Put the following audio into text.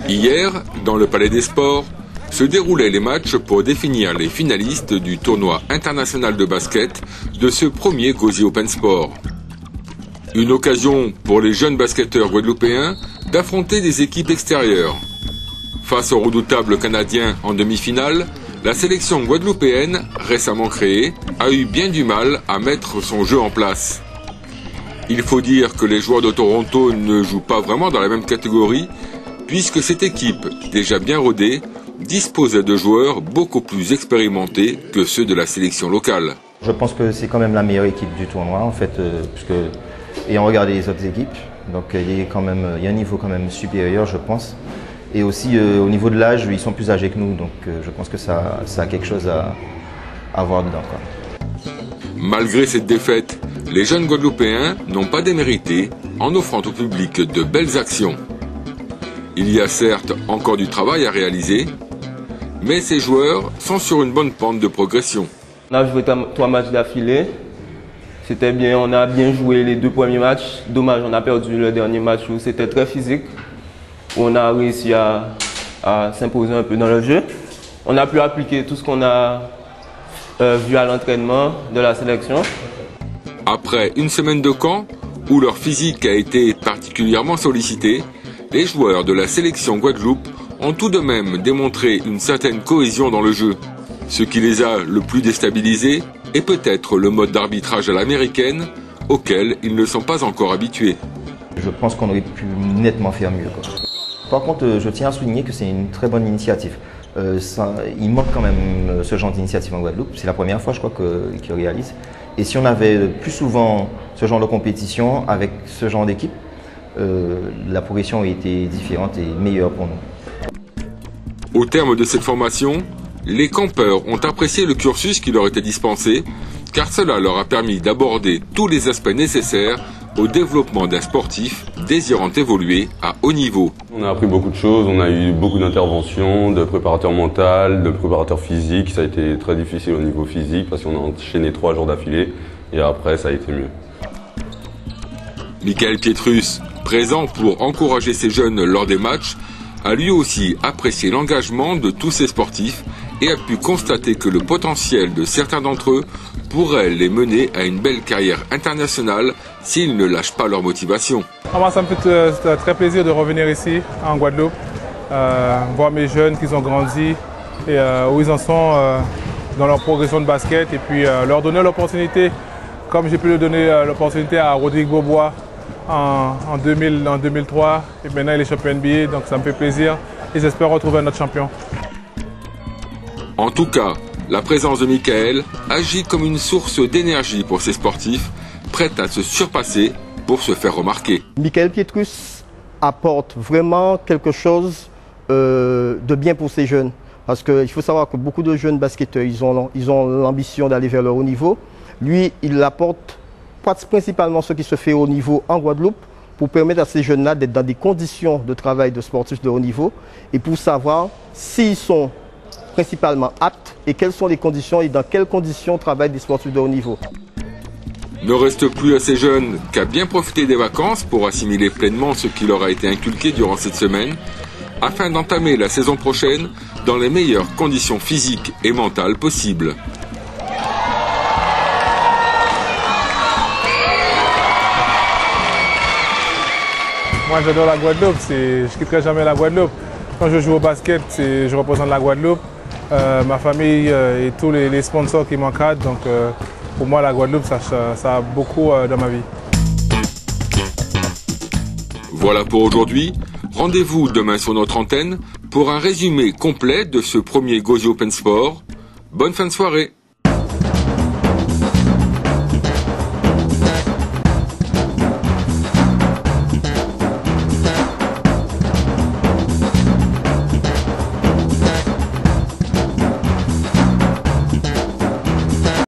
Hier, dans le Palais des Sports, se déroulaient les matchs pour définir les finalistes du tournoi international de basket de ce premier Gauzy Open Sport. Une occasion pour les jeunes basketteurs guadeloupéens d'affronter des équipes extérieures. Face aux redoutables Canadiens en demi-finale, la sélection guadeloupéenne, récemment créée, a eu bien du mal à mettre son jeu en place. Il faut dire que les joueurs de Toronto ne jouent pas vraiment dans la même catégorie, puisque cette équipe, déjà bien rodée, disposait de joueurs beaucoup plus expérimentés que ceux de la sélection locale. Je pense que c'est quand même la meilleure équipe du tournoi, en fait, puisque, ayant regardé les autres équipes, donc il y a un niveau quand même supérieur, je pense. Et aussi au niveau de l'âge, ils sont plus âgés que nous, donc je pense que ça a quelque chose à voir dedans, quoi. Malgré cette défaite, les jeunes Guadeloupéens n'ont pas démérité en offrant au public de belles actions. Il y a certes encore du travail à réaliser, mais ces joueurs sont sur une bonne pente de progression. On a joué 3 matchs d'affilée. C'était bien, on a bien joué les 2 premiers matchs. Dommage, on a perdu le dernier match où c'était très physique. Où on a réussi à s'imposer un peu dans le jeu. On a pu appliquer tout ce qu'on a vu à l'entraînement de la sélection. Après une semaine de camp, où leur physique a été particulièrement sollicité, les joueurs de la sélection Guadeloupe ont tout de même démontré une certaine cohésion dans le jeu. Ce qui les a le plus déstabilisés est peut-être le mode d'arbitrage à l'américaine, auquel ils ne sont pas encore habitués. Je pense qu'on aurait pu nettement faire mieux, quoi. Par contre, je tiens à souligner que c'est une très bonne initiative. Il manque quand même ce genre d'initiative en Guadeloupe. C'est la première fois, je crois, qu'ils réalisent. Et si on avait plus souvent ce genre de compétition avec ce genre d'équipe, la progression a été différente et meilleure pour nous. Au terme de cette formation, les campeurs ont apprécié le cursus qui leur était dispensé, car cela leur a permis d'aborder tous les aspects nécessaires au développement d'un sportif désirant évoluer à haut niveau. On a appris beaucoup de choses, on a eu beaucoup d'interventions, de préparateurs mentaux, de préparateurs physiques. Ça a été très difficile au niveau physique parce qu'on a enchaîné 3 jours d'affilée et après ça a été mieux. Michael Pietrus, présent pour encourager ces jeunes lors des matchs, a lui aussi apprécié l'engagement de tous ces sportifs et a pu constater que le potentiel de certains d'entre eux pourrait les mener à une belle carrière internationale s'ils ne lâchent pas leur motivation. Moi, ça me fait très plaisir de revenir ici, en Guadeloupe, voir mes jeunes qui ont grandi et où ils en sont dans leur progression de basket et puis leur donner l'opportunité, comme j'ai pu leur donner l'opportunité à Rodrigue Beaubois en 2003 et maintenant il est champion NBA, donc ça me fait plaisir et j'espère retrouver un autre champion. En tout cas, la présence de Michael agit comme une source d'énergie pour ces sportifs, prêts à se surpasser pour se faire remarquer. Michael Pietrus apporte vraiment quelque chose de bien pour ces jeunes. Parce qu'il faut savoir que beaucoup de jeunes basketteurs, ils ont l'ambition d'aller vers le haut niveau. Lui, il apporte principalement ce qui se fait au haut niveau en Guadeloupe pour permettre à ces jeunes-là d'être dans des conditions de travail de sportifs de haut niveau et pour savoir s'ils sont principalement aptes et quelles sont les conditions et dans quelles conditions travaillent des sportifs de haut niveau. Ne reste plus à ces jeunes qu'à bien profiter des vacances pour assimiler pleinement ce qui leur a été inculqué durant cette semaine, afin d'entamer la saison prochaine dans les meilleures conditions physiques et mentales possibles. Moi j'adore la Guadeloupe, je ne quitterai jamais la Guadeloupe. Quand je joue au basket, je représente la Guadeloupe, ma famille et tous les sponsors qui m'encadrent. Donc pour moi la Guadeloupe, ça a beaucoup dans ma vie. Voilà pour aujourd'hui. Rendez-vous demain sur notre antenne pour un résumé complet de ce premier Gauzy Open Sport. Bonne fin de soirée.